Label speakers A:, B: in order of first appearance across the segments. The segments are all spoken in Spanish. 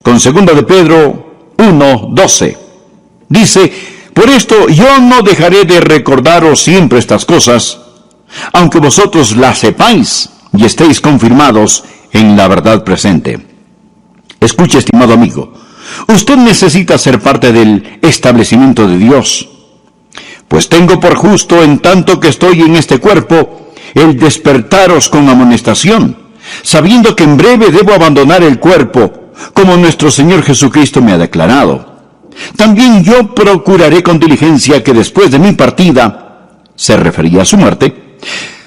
A: con 2 de Pedro 1:12. Dice: por esto yo no dejaré de recordaros siempre estas cosas, aunque vosotros las sepáis y estéis confirmados en la verdad presente. Escuche, estimado amigo, usted necesita ser parte del establecimiento de Dios. Pues tengo por justo, en tanto que estoy en este cuerpo, el despertaros con amonestación, sabiendo que en breve debo abandonar el cuerpo, como nuestro Señor Jesucristo me ha declarado. También yo procuraré con diligencia que después de mi partida, se refería a su muerte,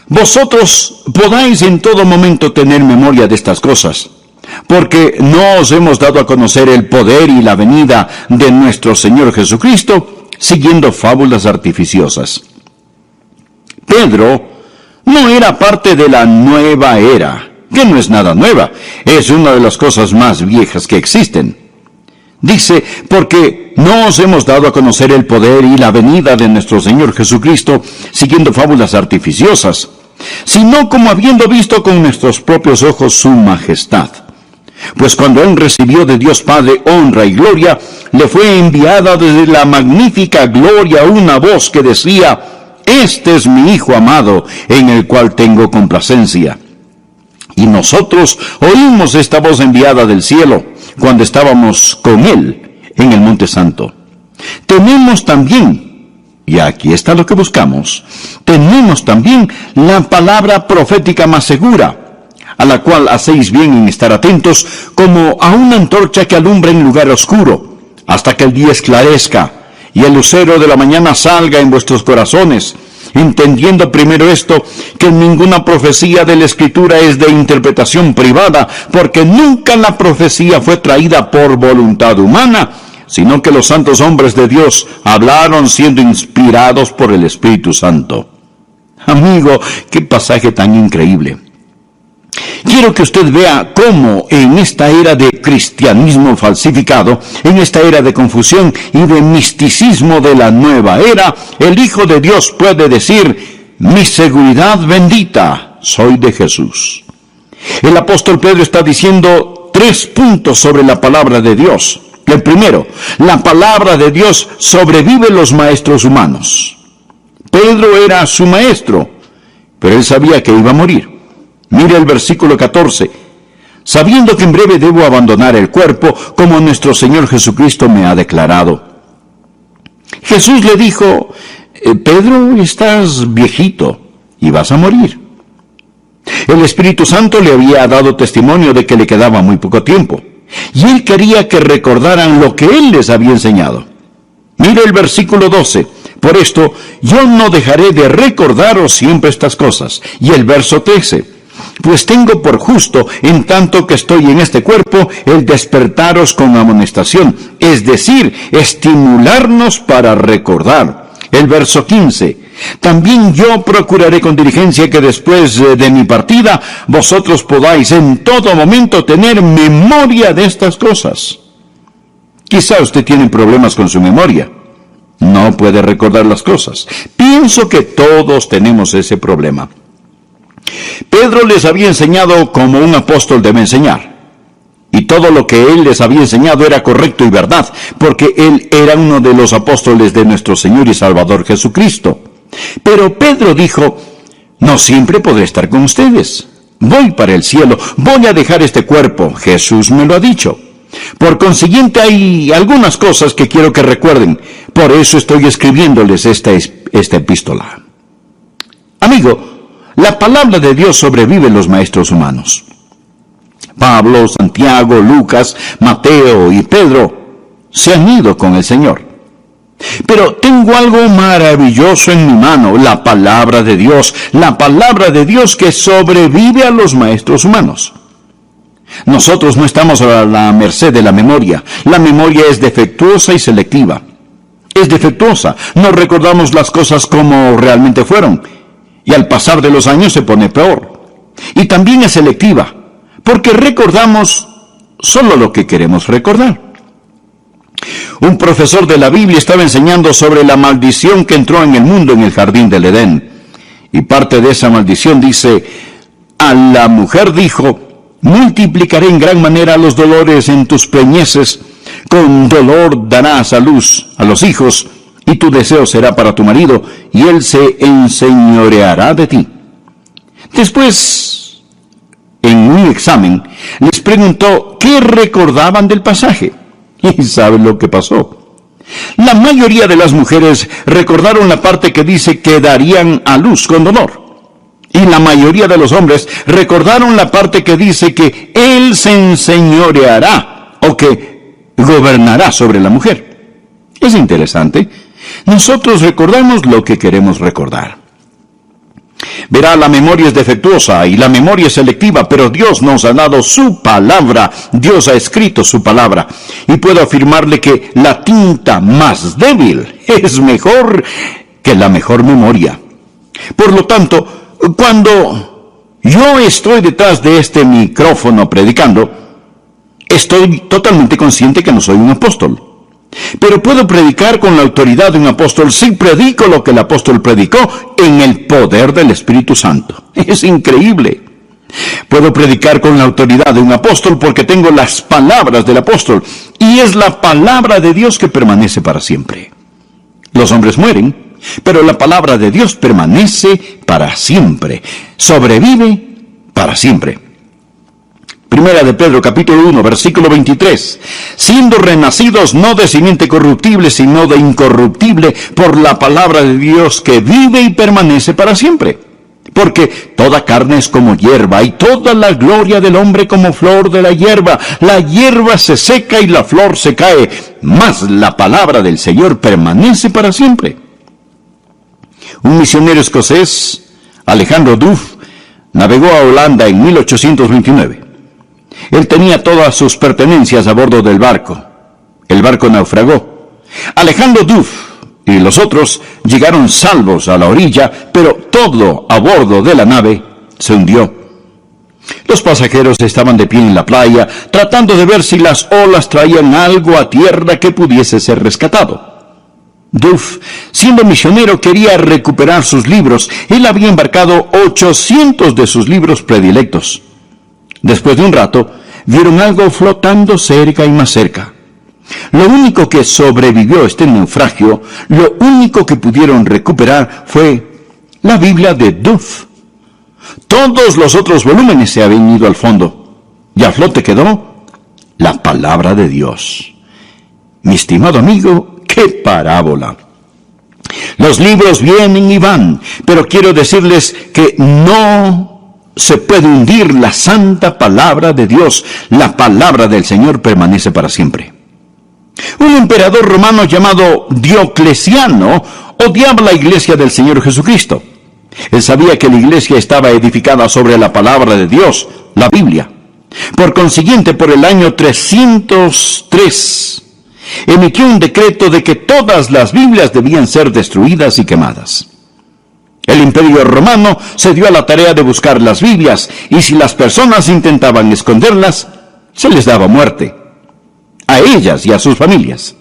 A: vosotros podáis en todo momento tener memoria de estas cosas, porque no os hemos dado a conocer el poder y la venida de nuestro Señor Jesucristo, siguiendo fábulas artificiosas. Pedro no era parte de la nueva era, que no es nada nueva, es una de las cosas más viejas que existen. Dice: porque no os hemos dado a conocer el poder y la venida de nuestro Señor Jesucristo, siguiendo fábulas artificiosas, sino como habiendo visto con nuestros propios ojos su majestad. Pues cuando él recibió de Dios Padre honra y gloria, le fue enviada desde la magnífica gloria una voz que decía: este es mi Hijo amado, en el cual tengo complacencia. Y nosotros oímos esta voz enviada del cielo, cuando estábamos con él en el Monte Santo. Tenemos también, y aquí está lo que buscamos, tenemos también la palabra profética más segura, a la cual hacéis bien en estar atentos, como a una antorcha que alumbra en lugar oscuro, hasta que el día esclarezca, y el lucero de la mañana salga en vuestros corazones, entendiendo primero esto, que ninguna profecía de la Escritura es de interpretación privada, porque nunca la profecía fue traída por voluntad humana, sino que los santos hombres de Dios hablaron siendo inspirados por el Espíritu Santo. Amigo, qué pasaje tan increíble. Quiero que usted vea cómo en esta era de cristianismo falsificado, en esta era de confusión y de misticismo de la nueva era, el Hijo de Dios puede decir: mi seguridad bendita, soy de Jesús. El apóstol Pedro está diciendo 3 puntos sobre la palabra de Dios. El primero: la palabra de Dios sobrevive los maestros humanos. Pedro era su maestro, pero él sabía que iba a morir. Mire el versículo 14. Sabiendo que en breve debo abandonar el cuerpo, como nuestro Señor Jesucristo me ha declarado. Jesús le dijo: Pedro, estás viejito y vas a morir. El Espíritu Santo le había dado testimonio de que le quedaba muy poco tiempo, y él quería que recordaran lo que él les había enseñado. Mire el versículo 12. Por esto, yo no dejaré de recordaros siempre estas cosas. Y el verso 13. Pues tengo por justo, en tanto que estoy en este cuerpo, el despertaros con amonestación, es decir, estimularnos para recordar. El verso 15. También yo procuraré con diligencia que después de mi partida, vosotros podáis en todo momento tener memoria de estas cosas. Quizá usted tiene problemas con su memoria. No puede recordar las cosas. Pienso que todos tenemos ese problema. Pedro les había enseñado como un apóstol debe enseñar. Y todo lo que él les había enseñado era correcto y verdad, porque él era uno de los apóstoles de nuestro Señor y Salvador Jesucristo. Pero Pedro dijo: no siempre podré estar con ustedes. Voy para el cielo, voy a dejar este cuerpo. Jesús me lo ha dicho. Por consiguiente, hay algunas cosas que quiero que recuerden. Por eso estoy escribiéndoles esta epístola. Amigo, la palabra de Dios sobrevive en los maestros humanos. Pablo, Santiago, Lucas, Mateo y Pedro se han ido con el Señor. Pero tengo algo maravilloso en mi mano, la palabra de Dios que sobrevive a los maestros humanos. Nosotros no estamos a la merced de la memoria. La memoria es defectuosa y selectiva. Es defectuosa. No recordamos las cosas como realmente fueron. Y al pasar de los años se pone peor. Y también es selectiva, porque recordamos solo lo que queremos recordar. Un profesor de la Biblia estaba enseñando sobre la maldición que entró en el mundo en el jardín del Edén. Y parte de esa maldición dice: a la mujer dijo: multiplicaré en gran manera los dolores en tus preñeces, con dolor darás a luz a los hijos, y tu deseo será para tu marido, y él se enseñoreará de ti. Después, en un examen, les preguntó qué recordaban del pasaje. ¿Y saben lo que pasó? La mayoría de las mujeres recordaron la parte que dice que darían a luz con dolor. Y la mayoría de los hombres recordaron la parte que dice que él se enseñoreará o que gobernará sobre la mujer. Es interesante. Nosotros recordamos lo que queremos recordar. Verá, la memoria es defectuosa y la memoria es selectiva, pero Dios nos ha dado su palabra. Dios ha escrito su palabra. Y puedo afirmarle que la tinta más débil es mejor que la mejor memoria. Por lo tanto, cuando yo estoy detrás de este micrófono predicando, estoy totalmente consciente que no soy un apóstol. Pero puedo predicar con la autoridad de un apóstol si predico lo que el apóstol predicó en el poder del Espíritu Santo. Es increíble. Puedo predicar con la autoridad de un apóstol porque tengo las palabras del apóstol, y es la palabra de Dios que permanece para siempre. Los hombres mueren, pero la palabra de Dios permanece para siempre, sobrevive para siempre. Primera de Pedro, capítulo 1, versículo 23. Siendo renacidos no de simiente corruptible, sino de incorruptible, por la palabra de Dios que vive y permanece para siempre. Porque toda carne es como hierba, y toda la gloria del hombre como flor de la hierba. La hierba se seca y la flor se cae, mas la palabra del Señor permanece para siempre. Un misionero escocés, Alejandro Duff, navegó a Holanda en 1829. Él tenía todas sus pertenencias a bordo del barco. El barco naufragó. Alejandro Duff y los otros llegaron salvos a la orilla, pero todo a bordo de la nave se hundió. Los pasajeros estaban de pie en la playa, tratando de ver si las olas traían algo a tierra que pudiese ser rescatado. Duff, siendo misionero, quería recuperar sus libros. Él había embarcado 800 de sus libros predilectos. Después de un rato, vieron algo flotando cerca y más cerca. Lo único que sobrevivió a este naufragio, lo único que pudieron recuperar fue la Biblia de Duff. Todos los otros volúmenes se habían ido al fondo, y a flote quedó la palabra de Dios. Mi estimado amigo, ¡qué parábola! Los libros vienen y van, pero quiero decirles que no se puede hundir la santa palabra de Dios. La palabra del Señor permanece para siempre. Un emperador romano llamado Diocleciano odiaba la iglesia del Señor Jesucristo. Él sabía que la iglesia estaba edificada sobre la palabra de Dios, la Biblia. Por consiguiente, por el año 303, emitió un decreto de que todas las Biblias debían ser destruidas y quemadas. El Imperio Romano se dio a la tarea de buscar las Biblias, y si las personas intentaban esconderlas, se les daba muerte, a ellas y a sus familias.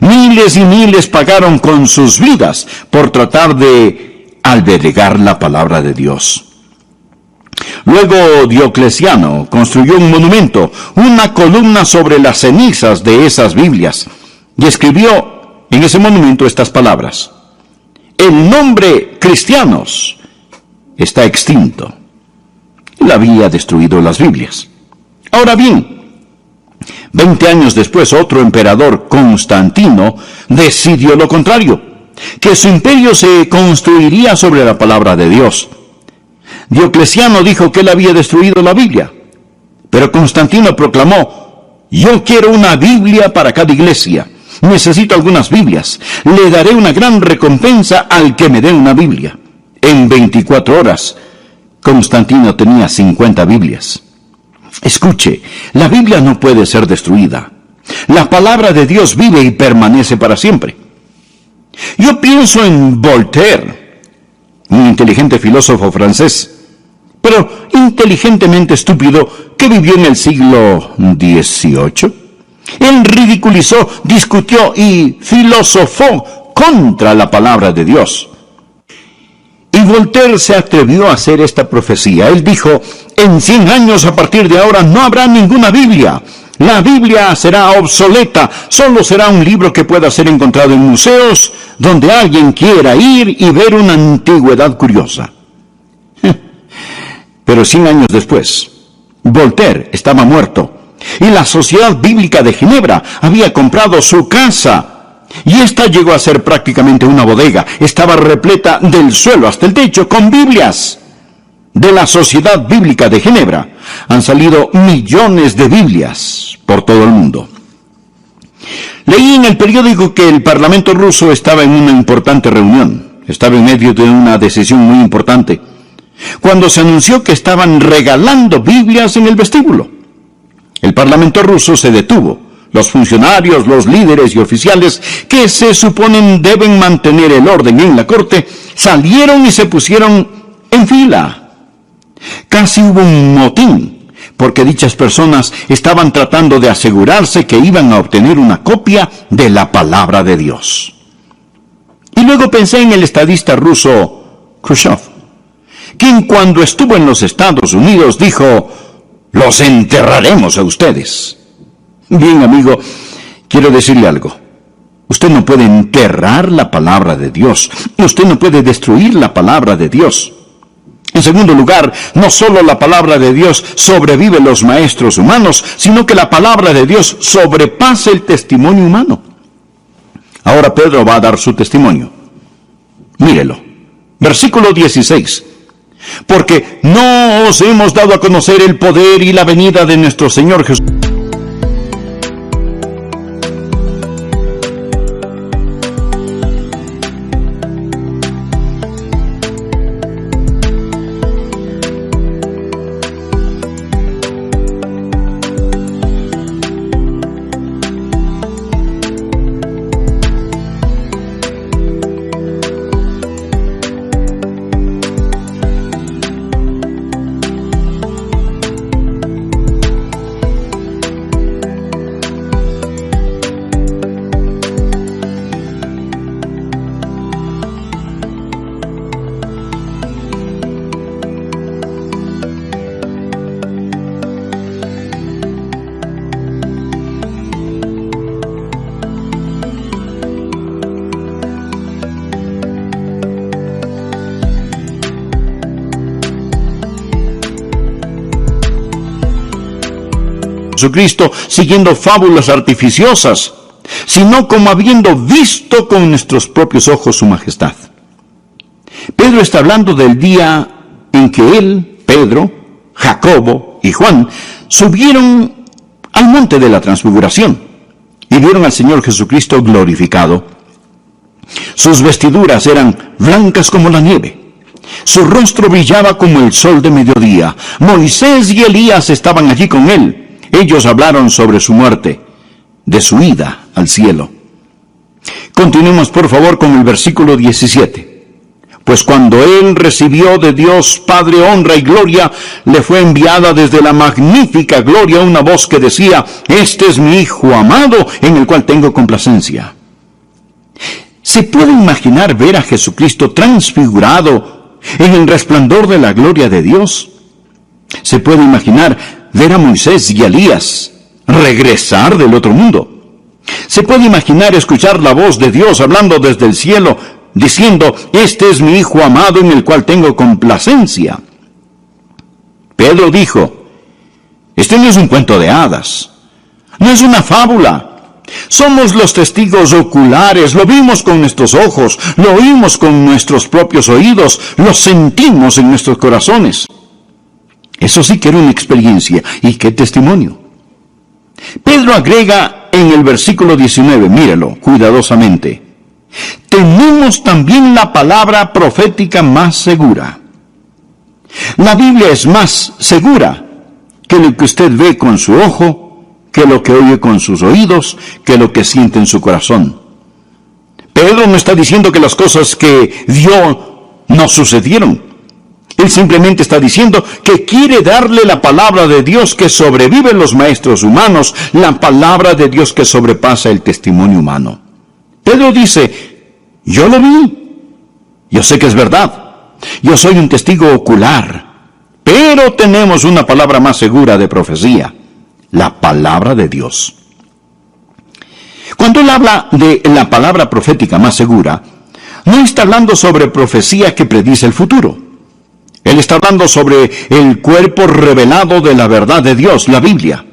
A: Miles y miles pagaron con sus vidas por tratar de albergar la palabra de Dios. Luego Diocleciano construyó un monumento, una columna sobre las cenizas de esas Biblias, y escribió en ese monumento estas palabras: el nombre cristianos está extinto. Él había destruido las Biblias. Ahora bien, 20 años después, otro emperador, Constantino, decidió lo contrario, que su imperio se construiría sobre la palabra de Dios. Diocleciano dijo que él había destruido la Biblia, pero Constantino proclamó: yo quiero una Biblia para cada iglesia. Necesito algunas Biblias. Le daré una gran recompensa al que me dé una Biblia. En 24 horas, Constantino tenía 50 Biblias. Escuche, la Biblia no puede ser destruida. La palabra de Dios vive y permanece para siempre. Yo pienso en Voltaire, un inteligente filósofo francés, pero inteligentemente estúpido, que vivió en el siglo XVIII. Él ridiculizó, discutió y filosofó contra la palabra de Dios. Y Y Voltaire se atrevió a hacer esta profecía. Él dijo: en 100 años a partir de ahora no habrá ninguna Biblia. La Biblia será obsoleta, solo será un libro que pueda ser encontrado en museos donde alguien quiera ir y ver una antigüedad curiosa. Pero 100 años después, Voltaire estaba muerto y la Sociedad Bíblica de Ginebra había comprado su casa. Y esta llegó a ser prácticamente una bodega. Estaba repleta del suelo hasta el techo con Biblias. De la Sociedad Bíblica de Ginebra han salido millones de Biblias por todo el mundo. Leí en el periódico que el Parlamento ruso estaba en una importante reunión. Estaba en medio de una decisión muy importante, cuando se anunció que estaban regalando Biblias en el vestíbulo. El Parlamento ruso se detuvo. Los funcionarios, los líderes y oficiales que se suponen deben mantener el orden en la corte, salieron y se pusieron en fila. Casi hubo un motín, porque dichas personas estaban tratando de asegurarse que iban a obtener una copia de la palabra de Dios. Y luego pensé en el estadista ruso Khrushchev, quien cuando estuvo en los Estados Unidos dijo: los enterraremos a ustedes. Bien, amigo, quiero decirle algo. Usted no puede enterrar la palabra de Dios. Usted no puede destruir la palabra de Dios. En segundo lugar, no solo la palabra de Dios sobrevive los maestros humanos, sino que la palabra de Dios sobrepasa el testimonio humano. Ahora Pedro va a dar su testimonio. Mírelo. Versículo 16. Porque no os hemos dado a conocer el poder y la venida de nuestro Señor Jesús. Jesucristo siguiendo fábulas artificiosas, sino como habiendo visto con nuestros propios ojos su majestad. Pedro está hablando del día en que él, Pedro, Jacobo y Juan subieron al monte de la transfiguración y vieron al Señor Jesucristo glorificado. Sus vestiduras eran blancas como la nieve. Su rostro brillaba como el sol de mediodía. Moisés y Elías estaban allí con él. Ellos hablaron sobre su muerte, de su ida al cielo. Continuemos por favor con el versículo 17. Pues cuando él recibió de Dios Padre honra y gloria, le fue enviada desde la magnífica gloria una voz que decía: este es mi Hijo amado, en el cual tengo complacencia. ¿Se puede imaginar ver a Jesucristo transfigurado en el resplandor de la gloria de Dios? ¿Se puede imaginar ver a Moisés y a Elías regresar del otro mundo? ¿Se puede imaginar escuchar la voz de Dios hablando desde el cielo, diciendo: este es mi Hijo amado en el cual tengo complacencia? Pedro dijo: este no es un cuento de hadas, no es una fábula. Somos los testigos oculares, lo vimos con nuestros ojos, lo oímos con nuestros propios oídos, lo sentimos en nuestros corazones. Eso sí que era una experiencia. ¿Y qué testimonio? Pedro agrega en el versículo 19, míralo cuidadosamente: tenemos también la palabra profética más segura. La Biblia es más segura que lo que usted ve con su ojo, que lo que oye con sus oídos, que lo que siente en su corazón. Pedro no está diciendo que las cosas que vio no sucedieron. Él simplemente está diciendo que quiere darle la palabra de Dios que sobrevive en los maestros humanos, la palabra de Dios que sobrepasa el testimonio humano. Pedro dice: yo lo vi, yo sé que es verdad. Yo soy un testigo ocular, pero tenemos una palabra más segura de profecía, la palabra de Dios. Cuando él habla de la palabra profética más segura, no está hablando sobre profecía que predice el futuro. Él está hablando sobre el cuerpo revelado de la verdad de Dios, la Biblia.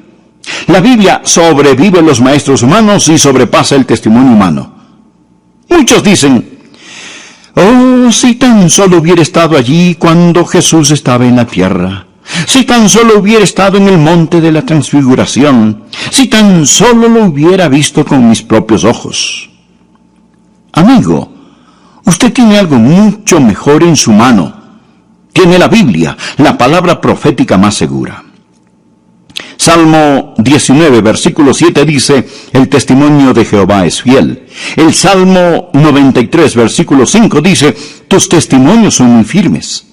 A: La Biblia sobrevive los maestros humanos y sobrepasa el testimonio humano. Muchos dicen, oh, si tan solo hubiera estado allí cuando Jesús estaba en la tierra. Si tan solo hubiera estado en el monte de la transfiguración. Si tan solo lo hubiera visto con mis propios ojos. Amigo, usted tiene algo mucho mejor en su mano. Tiene la Biblia, la palabra profética más segura. Salmo 19, versículo 7 dice, el testimonio de Jehová es fiel. El Salmo 93, versículo 5 dice, tus testimonios son muy firmes.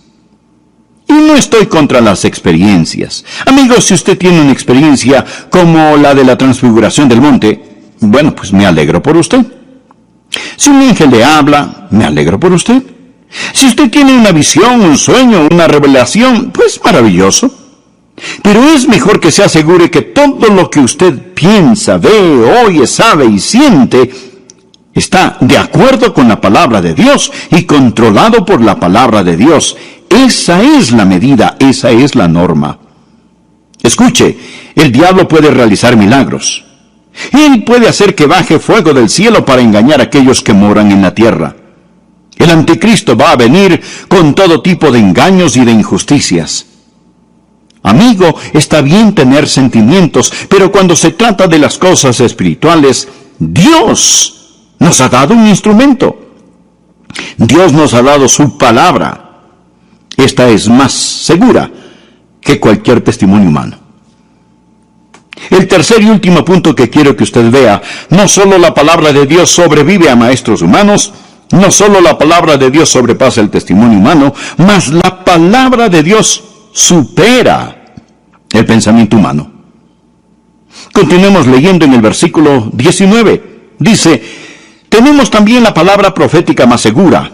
A: Y no estoy contra las experiencias. Amigos, si usted tiene una experiencia como la de la transfiguración del monte, bueno, pues me alegro por usted. Si un ángel le habla, me alegro por usted. Si usted tiene una visión, un sueño, una revelación, pues maravilloso. Pero es mejor que se asegure que todo lo que usted piensa, ve, oye, sabe y siente está de acuerdo con la palabra de Dios y controlado por la palabra de Dios. Esa es la medida, esa es la norma. Escuche, el diablo puede realizar milagros. Él puede hacer que baje fuego del cielo para engañar a aquellos que moran en la tierra. El anticristo va a venir con todo tipo de engaños y de injusticias. Amigo, está bien tener sentimientos, pero cuando se trata de las cosas espirituales, Dios nos ha dado un instrumento. Dios nos ha dado su palabra. Esta es más segura que cualquier testimonio humano. El tercer y último punto que quiero que usted vea, no solo la palabra de Dios sobrevive a maestros humanos, no solo la palabra de Dios sobrepasa el testimonio humano, mas la palabra de Dios supera el pensamiento humano. Continuemos leyendo en el versículo 19. Dice, tenemos también la palabra profética más segura,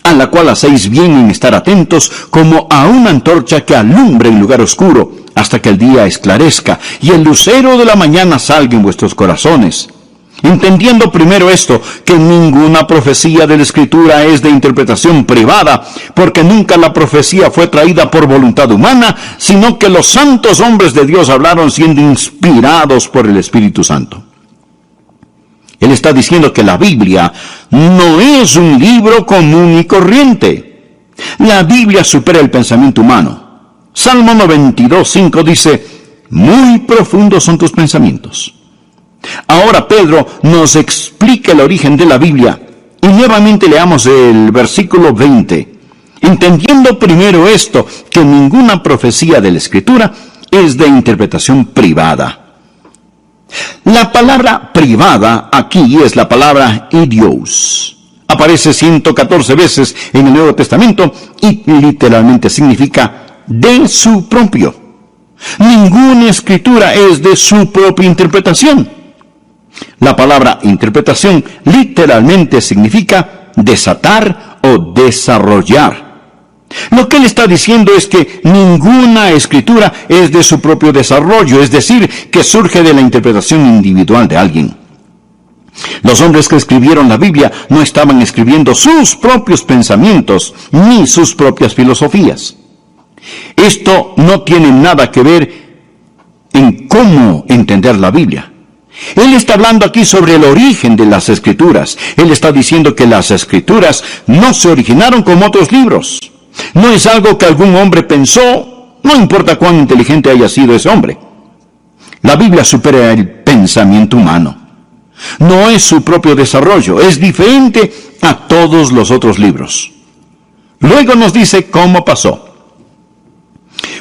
A: a la cual hacéis bien en estar atentos, como a una antorcha que alumbre en lugar oscuro, hasta que el día esclarezca, y el lucero de la mañana salga en vuestros corazones. Entendiendo primero esto, que ninguna profecía de la Escritura es de interpretación privada, porque nunca la profecía fue traída por voluntad humana, sino que los santos hombres de Dios hablaron siendo inspirados por el Espíritu Santo. Él está diciendo que la Biblia no es un libro común y corriente. La Biblia supera el pensamiento humano. Salmo 92:5 dice, muy profundos son tus pensamientos. Ahora Pedro nos explica el origen de la Biblia y nuevamente leamos el versículo 20. Entendiendo primero esto, que ninguna profecía de la Escritura es de interpretación privada. La palabra privada aquí es la palabra idios. Aparece 114 veces en el Nuevo Testamento y literalmente significa de su propio. Ninguna escritura es de su propia interpretación. La palabra interpretación literalmente significa desatar o desarrollar. Lo que él está diciendo es que ninguna escritura es de su propio desarrollo, es decir, que surge de la interpretación individual de alguien. Los hombres que escribieron la Biblia no estaban escribiendo sus propios pensamientos ni sus propias filosofías. Esto no tiene nada que ver en cómo entender la Biblia. Él está hablando aquí sobre el origen de las Escrituras. Él está diciendo que las Escrituras no se originaron como otros libros. No es algo que algún hombre pensó, no importa cuán inteligente haya sido ese hombre. La Biblia supera el pensamiento humano. No es su propio desarrollo, es diferente a todos los otros libros. Luego nos dice cómo pasó.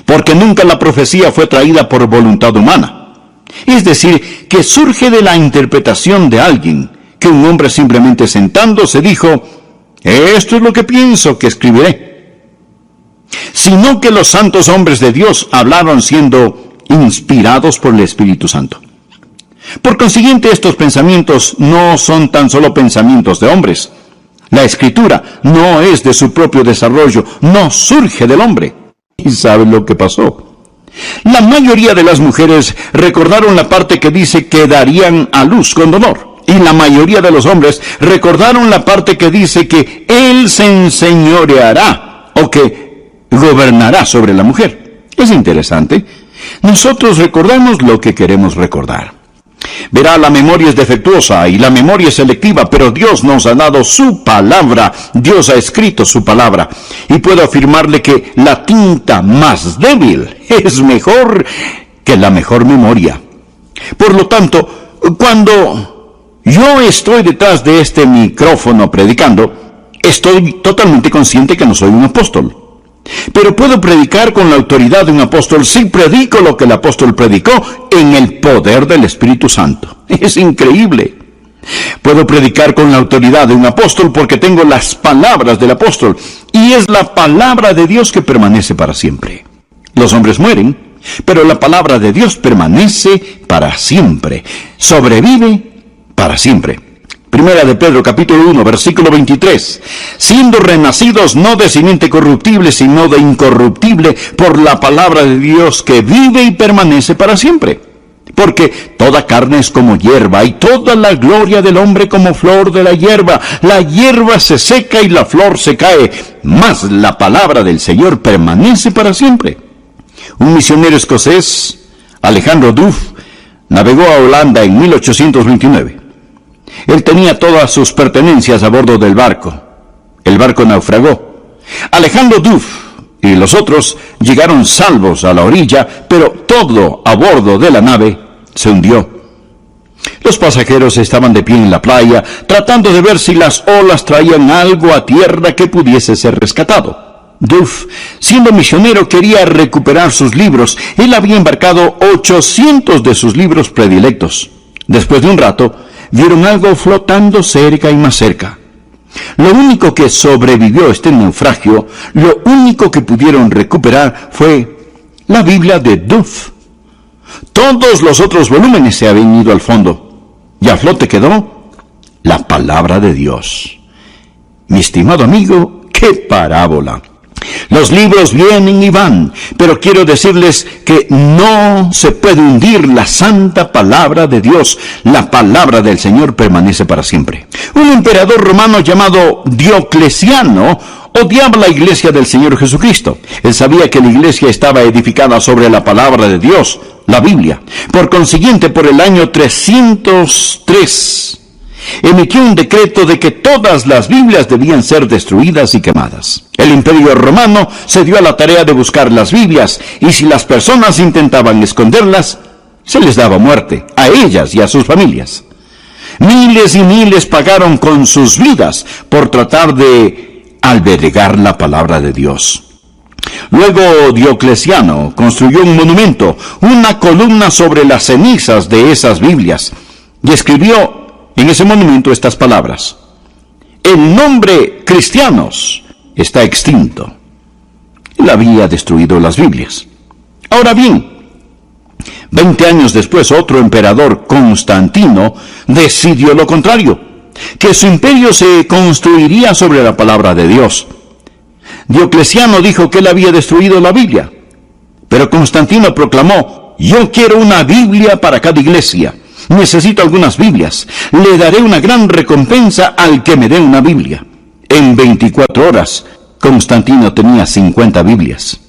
A: Porque nunca la profecía fue traída por voluntad humana. Es decir, que surge de la interpretación de alguien, que un hombre simplemente sentándose dijo, esto es lo que pienso que escribiré. Sino que los santos hombres de Dios hablaron siendo inspirados por el Espíritu Santo. Por consiguiente, estos pensamientos no son tan solo pensamientos de hombres, La Escritura no es de su propio desarrollo, no surge del hombre. ¿Y saben lo que pasó? La mayoría de las mujeres recordaron la parte que dice que darían a luz con dolor. Y la mayoría de los hombres recordaron la parte que dice que Él se enseñoreará o que gobernará sobre la mujer. Es interesante. Nosotros recordamos lo que queremos recordar. Verá, la memoria es defectuosa y la memoria es selectiva, pero Dios nos ha dado su palabra. Dios ha escrito su palabra. Y puedo afirmarle que la tinta más débil es mejor que la mejor memoria. Por lo tanto, cuando yo estoy detrás de este micrófono predicando, estoy totalmente consciente que no soy un apóstol. Pero puedo predicar con la autoridad de un apóstol si predico lo que el apóstol predicó en el poder del Espíritu Santo. Es increíble. Puedo predicar con la autoridad de un apóstol porque tengo las palabras del apóstol. Y es la palabra de Dios que permanece para siempre. Los hombres mueren, pero la palabra de Dios permanece para siempre. Sobrevive para siempre. Primera de Pedro, capítulo 1, versículo 23. Siendo renacidos no de simiente corruptible, sino de incorruptible, por la palabra de Dios que vive y permanece para siempre. Porque toda carne es como hierba, y toda la gloria del hombre como flor de la hierba. La hierba se seca y la flor se cae, mas la palabra del Señor permanece para siempre. Un misionero escocés, Alejandro Duff, navegó a Holanda en 1829. Él tenía todas sus pertenencias a bordo del barco. El barco naufragó. Alejandro Duff y los otros llegaron salvos a la orilla, pero todo a bordo de la nave se hundió. Los pasajeros estaban de pie en la playa, tratando de ver si las olas traían algo a tierra que pudiese ser rescatado. Duff, siendo misionero, quería recuperar sus libros. Él había embarcado 800 de sus libros predilectos. Después de un rato, vieron algo flotando cerca y más cerca. Lo único que sobrevivió a este naufragio, lo único que pudieron recuperar fue la Biblia de Duff. Todos los otros volúmenes se habían ido al fondo, y a flote quedó la palabra de Dios. Mi estimado amigo, ¡qué parábola! Los libros vienen y van, pero quiero decirles que no se puede hundir la santa palabra de Dios. La palabra del Señor permanece para siempre. Un emperador romano llamado Diocleciano odiaba la iglesia del Señor Jesucristo. Él sabía que la iglesia estaba edificada sobre la palabra de Dios, la Biblia. Por consiguiente, por el año 303, emitió un decreto de que todas las Biblias debían ser destruidas y quemadas. El Imperio Romano se dio a la tarea de buscar las Biblias, y si las personas intentaban esconderlas, se les daba muerte, a ellas y a sus familias. Miles y miles pagaron con sus vidas por tratar de albergar la palabra de Dios. Luego Diocleciano construyó un monumento, una columna sobre las cenizas de esas Biblias, y escribió en ese monumento estas palabras: el nombre cristianos está extinto. Él había destruido las Biblias. Ahora bien, 20 años después, otro emperador, Constantino, decidió lo contrario, que su imperio se construiría sobre la palabra de Dios. Diocleciano dijo que él había destruido la Biblia, pero Constantino proclamó: yo quiero una Biblia para cada iglesia. Necesito algunas Biblias. Le daré una gran recompensa al que me dé una Biblia. En 24 horas, Constantino tenía 50 Biblias.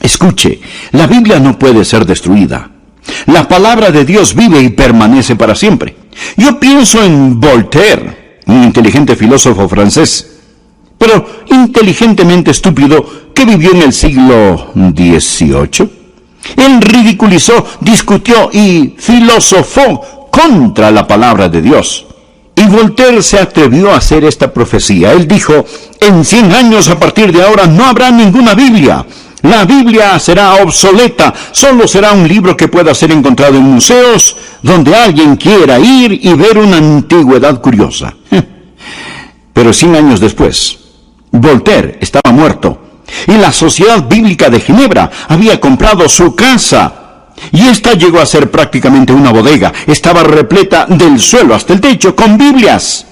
A: Escuche, la Biblia no puede ser destruida. La palabra de Dios vive y permanece para siempre. Yo pienso en Voltaire, un inteligente filósofo francés, pero inteligentemente estúpido, que vivió en el siglo XVIII. Él ridiculizó, discutió y filosofó contra la palabra de Dios. Y Voltaire se atrevió a hacer esta profecía. Él dijo: en 100 años a partir de ahora no habrá ninguna Biblia. La Biblia será obsoleta. Solo será un libro que pueda ser encontrado en museos donde alguien quiera ir y ver una antigüedad curiosa. Pero 100 años después, Voltaire estaba muerto. Y la Sociedad Bíblica de Ginebra había comprado su casa. Y esta llegó a ser prácticamente una bodega. Estaba repleta del suelo hasta el techo con Biblias.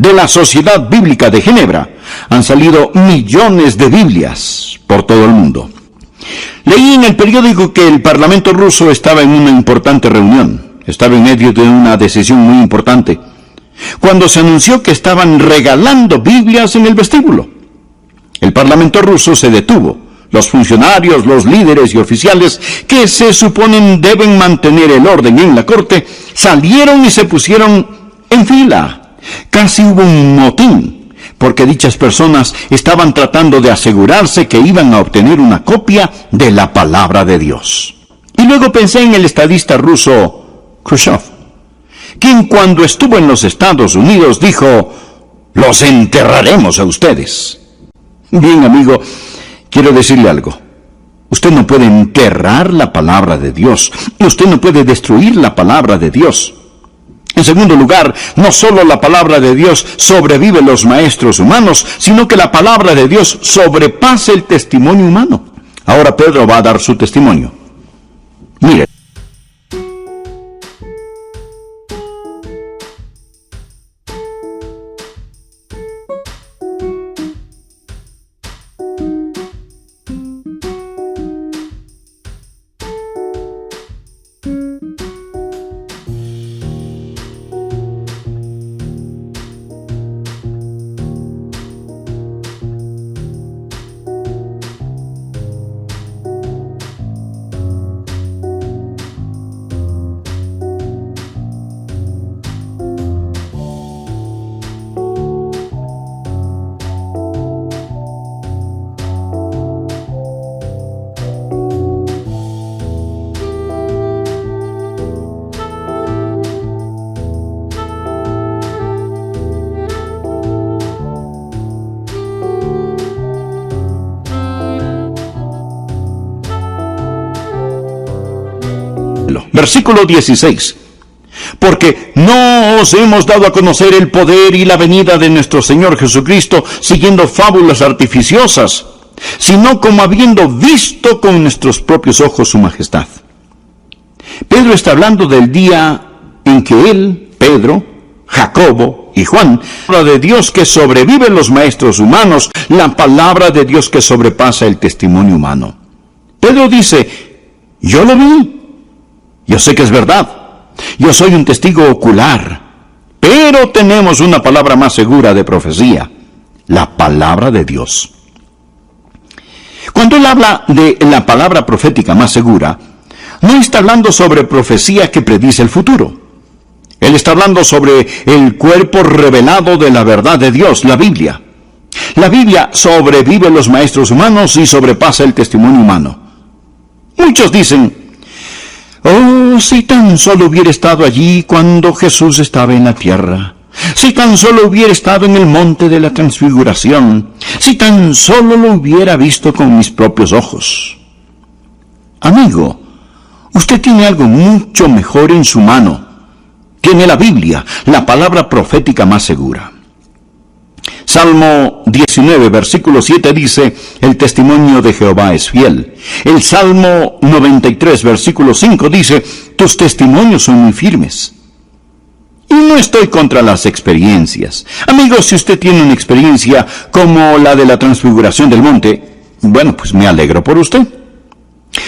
A: de la Sociedad Bíblica de Ginebra, han salido millones de Biblias por todo el mundo. Leí en el periódico que el Parlamento ruso estaba en una importante reunión, estaba en medio de una decisión muy importante, cuando se anunció que estaban regalando Biblias en el vestíbulo. El Parlamento ruso se detuvo. Los funcionarios, los líderes y oficiales que se suponen deben mantener el orden en la corte, salieron y se pusieron en fila. Casi hubo un motín, porque dichas personas estaban tratando de asegurarse que iban a obtener una copia de la palabra de Dios. Y luego pensé en el estadista ruso Khrushchev, quien cuando estuvo en los Estados Unidos dijo: «Los enterraremos a ustedes». Bien, amigo, quiero decirle algo. Usted no puede enterrar la palabra de Dios. Usted no puede destruir la palabra de Dios. En segundo lugar, no solo la palabra de Dios sobrevive los maestros humanos, sino que la palabra de Dios sobrepasa el testimonio humano. Ahora Pedro va a dar su testimonio. Mire. Versículo 16. Porque no os hemos dado a conocer el poder y la venida de nuestro Señor Jesucristo siguiendo fábulas artificiosas, sino como habiendo visto con nuestros propios ojos su majestad. Pedro está hablando del día en que él, Pedro, Jacobo y Juan, la palabra de Dios que sobrevive los maestros humanos, la palabra de Dios que sobrepasa el testimonio humano. Pedro dice: yo lo vi. Yo sé que es verdad. Yo soy un testigo ocular. Pero tenemos una palabra más segura de profecía: la palabra de Dios. Cuando él habla de la palabra profética más segura, no está hablando sobre profecía que predice el futuro. Él está hablando sobre el cuerpo revelado de la verdad de Dios, la Biblia. La Biblia sobrevive los maestros humanos y sobrepasa el testimonio humano. Muchos dicen: oh, si tan solo hubiera estado allí cuando Jesús estaba en la tierra. Si tan solo hubiera estado en el monte de la transfiguración. Si tan solo lo hubiera visto con mis propios ojos. Amigo, usted tiene algo mucho mejor en su mano. Tiene la Biblia, la palabra profética más segura. Salmo 19, versículo 7 dice: el testimonio de Jehová es fiel. El Salmo 93, versículo 5 dice: tus testimonios son muy firmes. Y no estoy contra las experiencias. Amigos, si usted tiene una experiencia como la de la transfiguración del monte, bueno, pues me alegro por usted.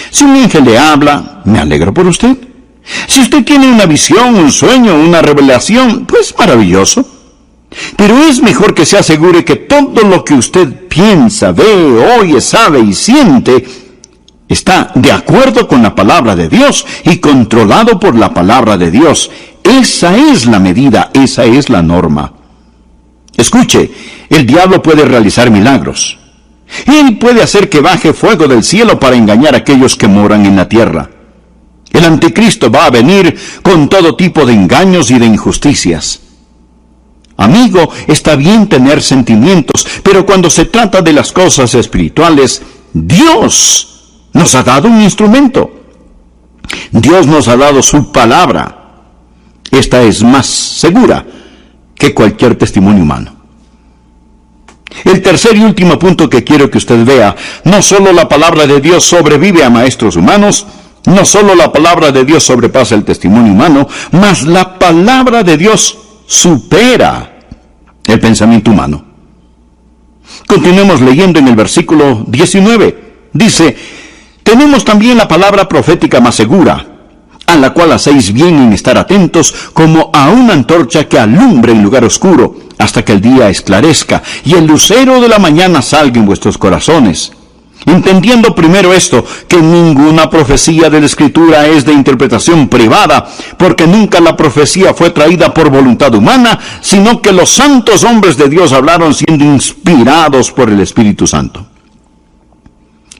A: Si un ángel le habla, me alegro por usted. Si usted tiene una visión, un sueño, una revelación, pues maravilloso. Pero es mejor que se asegure que todo lo que usted piensa, ve, oye, sabe y siente está de acuerdo con la palabra de Dios y controlado por la palabra de Dios. Esa es la medida, esa es la norma. Escuche, el diablo puede realizar milagros. Él puede hacer que baje fuego del cielo para engañar a aquellos que moran en la tierra. El anticristo va a venir con todo tipo de engaños y de injusticias. Amigo, está bien tener sentimientos, pero cuando se trata de las cosas espirituales, Dios nos ha dado un instrumento. Dios nos ha dado su palabra. Esta es más segura que cualquier testimonio humano. El tercer y último punto que quiero que usted vea: no solo la palabra de Dios sobrevive a maestros humanos, no solo la palabra de Dios sobrepasa el testimonio humano, mas la palabra de Dios supera el pensamiento humano. Continuemos leyendo en el versículo 19. Dice: tenemos también la palabra profética más segura, a la cual hacéis bien en estar atentos, como a una antorcha que alumbre en lugar oscuro, hasta que el día esclarezca, y el lucero de la mañana salga en vuestros corazones. Entendiendo primero esto, que ninguna profecía de la Escritura es de interpretación privada, porque nunca la profecía fue traída por voluntad humana, sino que los santos hombres de Dios hablaron siendo inspirados por el Espíritu Santo.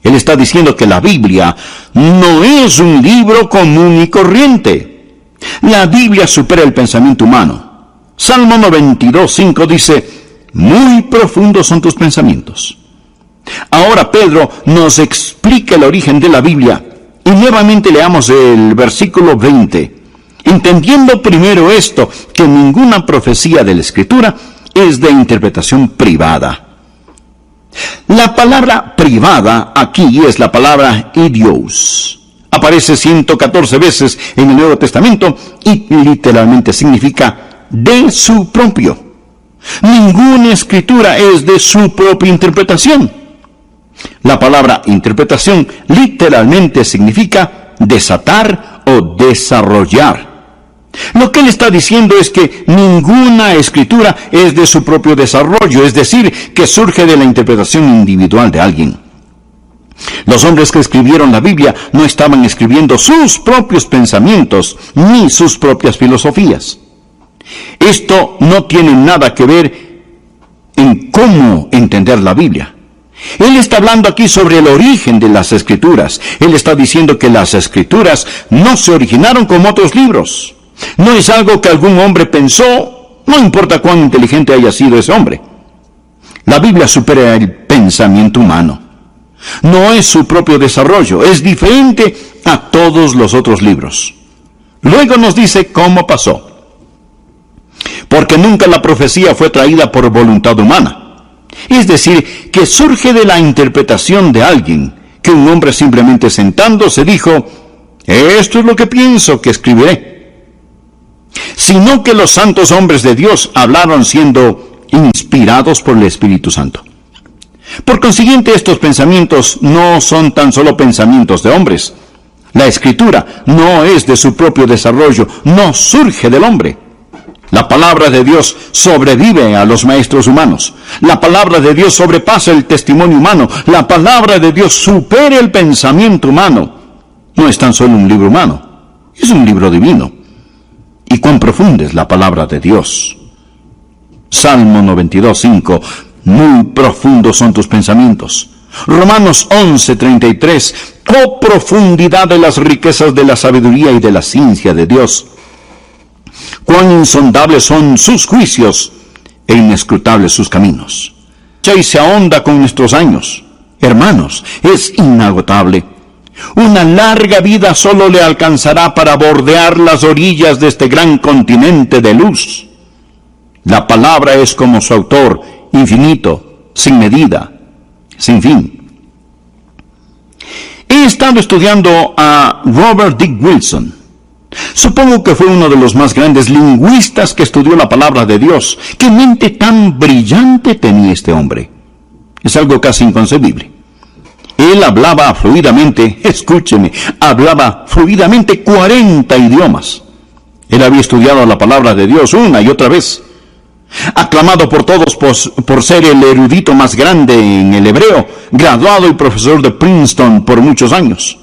A: Él está diciendo que la Biblia no es un libro común y corriente. La Biblia supera el pensamiento humano. Salmo 92:5 dice: muy profundos son tus pensamientos. Ahora Pedro nos explica el origen de la Biblia, y nuevamente leamos el versículo 20. Entendiendo primero esto, que ninguna profecía de la Escritura es de interpretación privada. La palabra privada aquí es la palabra idios. Aparece 114 veces en el Nuevo Testamento y literalmente significa de su propio. Ninguna escritura es de su propia interpretación. La palabra interpretación literalmente significa desatar o desarrollar. Lo que él está diciendo es que ninguna escritura es de su propio desarrollo, es decir, que surge de la interpretación individual de alguien. Los hombres que escribieron la Biblia no estaban escribiendo sus propios pensamientos ni sus propias filosofías. Esto no tiene nada que ver en cómo entender la Biblia. Él está hablando aquí sobre el origen de las Escrituras. Él está diciendo que las Escrituras no se originaron como otros libros. No es algo que algún hombre pensó, no importa cuán inteligente haya sido ese hombre. La Biblia supera el pensamiento humano. No es su propio desarrollo, es diferente a todos los otros libros. Luego nos dice cómo pasó. Porque nunca la profecía fue traída por voluntad humana. Es decir, que surge de la interpretación de alguien, que un hombre simplemente sentándose dijo: esto es lo que pienso que escribiré. Sino que los santos hombres de Dios hablaron siendo inspirados por el Espíritu Santo. Por consiguiente, estos pensamientos no son tan solo pensamientos de hombres. La Escritura no es de su propio desarrollo, no surge del hombre. La palabra de Dios sobrevive a los maestros humanos. La palabra de Dios sobrepasa el testimonio humano. La palabra de Dios supera el pensamiento humano. No es tan solo un libro humano, es un libro divino. Y cuán profunda es la palabra de Dios. Salmo 92:5. Muy profundos son tus pensamientos. Romanos 11:33. Oh profundidad de las riquezas de la sabiduría y de la ciencia de Dios. Cuán insondables son sus juicios e inescrutables sus caminos. Y se ahonda con nuestros años. Hermanos, es inagotable. Una larga vida solo le alcanzará para bordear las orillas de este gran continente de luz. La palabra es como su autor, infinito, sin medida, sin fin. He estado estudiando a Robert Dick Wilson. Supongo que fue uno de los más grandes lingüistas que estudió la palabra de Dios. ¡Qué mente tan brillante tenía este hombre! Es algo casi inconcebible. Él hablaba fluidamente, escúcheme, hablaba fluidamente 40 idiomas. Él había estudiado la palabra de Dios una y otra vez. Aclamado por todos por ser el erudito más grande en el hebreo, graduado y profesor de Princeton por muchos años.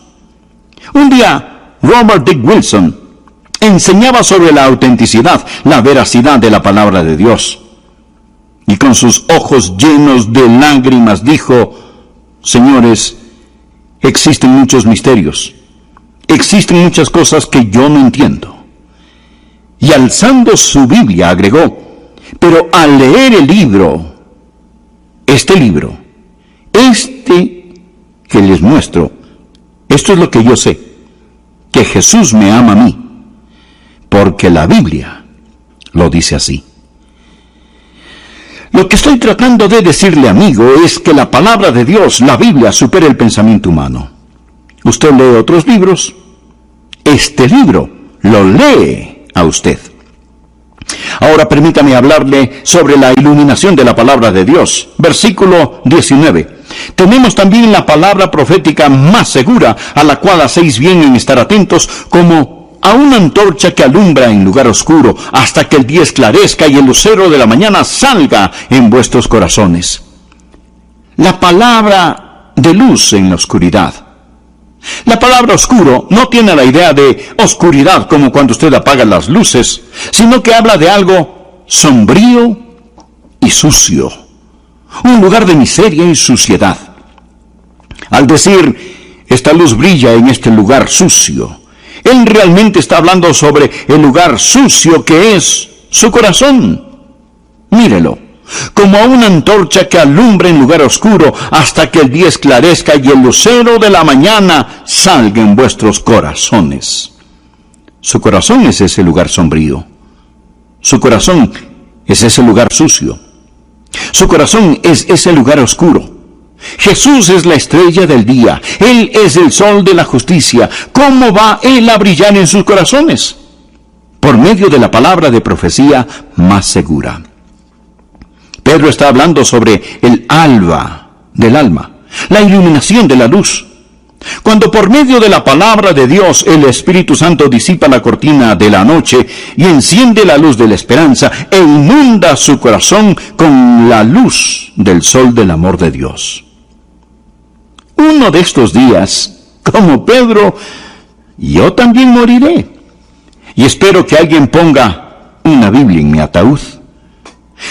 A: Un día, Robert Dick Wilson enseñaba sobre la autenticidad, la veracidad de la palabra de Dios. Y con sus ojos llenos de lágrimas dijo: señores, existen muchos misterios, existen muchas cosas que yo no entiendo. Y alzando su Biblia agregó: pero al leer el libro, este que les muestro, esto es lo que yo sé, que Jesús me ama a mí, porque la Biblia lo dice así. Lo que estoy tratando de decirle, amigo, es que la palabra de Dios, la Biblia, supera el pensamiento humano. Usted lee otros libros, este libro lo lee a usted. Ahora permítame hablarle sobre la iluminación de la palabra de Dios. Versículo 19. Tenemos también la palabra profética más segura, a la cual hacéis bien en estar atentos, como a una antorcha que alumbra en lugar oscuro, hasta que el día esclarezca y el lucero de la mañana salga en vuestros corazones. La palabra de luz en la oscuridad. La palabra oscuro no tiene la idea de oscuridad como cuando usted apaga las luces, sino que habla de algo sombrío y sucio, un lugar de miseria y suciedad. Al decir, esta luz brilla en este lugar sucio, él realmente está hablando sobre el lugar sucio que es su corazón. Mírelo, como a una antorcha que alumbra en lugar oscuro hasta que el día esclarezca y el lucero de la mañana salga en vuestros corazones. Su corazón es ese lugar sombrío. Su corazón es ese lugar sucio. Su corazón es ese lugar oscuro. Jesús es la estrella del día. Él es el sol de la justicia. ¿Cómo va Él a brillar en sus corazones? Por medio de la palabra de profecía más segura. Pedro está hablando sobre el alba del alma, la iluminación de la luz. Cuando por medio de la palabra de Dios el Espíritu Santo disipa la cortina de la noche y enciende la luz de la esperanza e inunda su corazón con la luz del sol del amor de Dios. Uno de estos días, como Pedro, yo también moriré. Y espero que alguien ponga una Biblia en mi ataúd.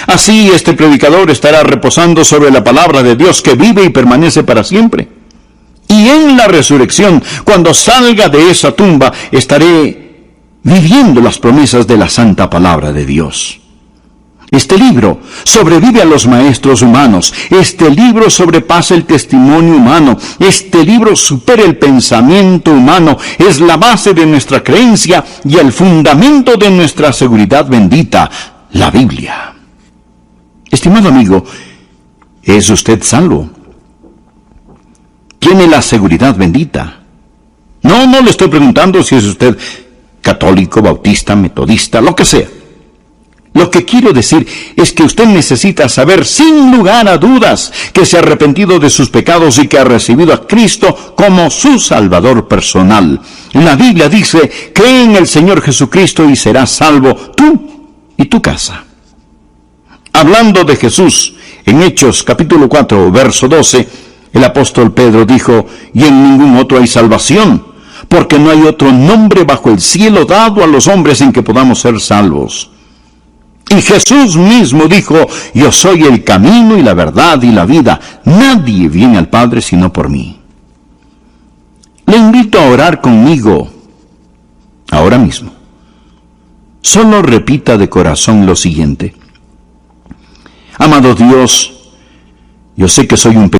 A: Así este predicador estará reposando sobre la palabra de Dios que vive y permanece para siempre. Y en la resurrección, cuando salga de esa tumba, estaré viviendo las promesas de la santa palabra de Dios. Este libro sobrevive a los maestros humanos. Este libro sobrepasa el testimonio humano. Este libro supera el pensamiento humano. Es la base de nuestra creencia y el fundamento de nuestra seguridad bendita, la Biblia. Estimado amigo, ¿es usted salvo? ¿Tiene la seguridad bendita? No le estoy preguntando si es usted católico, bautista, metodista, lo que sea. Lo que quiero decir es que usted necesita saber sin lugar a dudas que se ha arrepentido de sus pecados y que ha recibido a Cristo como su Salvador personal. La Biblia dice, cree en el Señor Jesucristo y serás salvo tú y tu casa. Hablando de Jesús, en Hechos capítulo 4, verso 12, el apóstol Pedro dijo, y en ningún otro hay salvación, porque no hay otro nombre bajo el cielo dado a los hombres en que podamos ser salvos. Y Jesús mismo dijo, yo soy el camino y la verdad y la vida. Nadie viene al Padre sino por mí. Le invito a orar conmigo ahora mismo. Solo repita de corazón lo siguiente. Amado Dios, yo sé que soy un pecador.